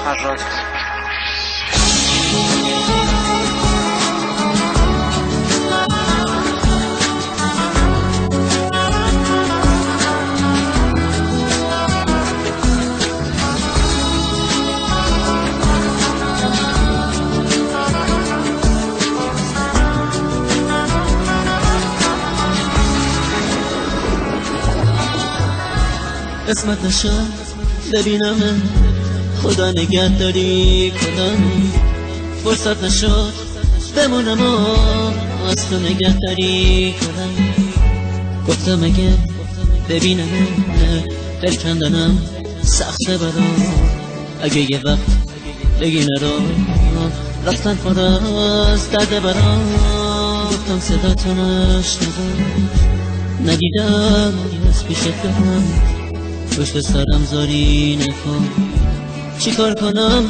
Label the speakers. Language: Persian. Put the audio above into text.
Speaker 1: فراد.
Speaker 2: قسمت نشد ببینم خدا نگهداری کنم، فرصت نشد بمونم و از تو نگهداری کنم. گفتم اگه ببینم دل کندنم سخته برام، اگه یه وقت بگی نرو رفتن پر از درد برام. گفتم صدا تو نشنیدم ندیدم از پیشت برم، پشت سرم زاری نکن چی کار کنم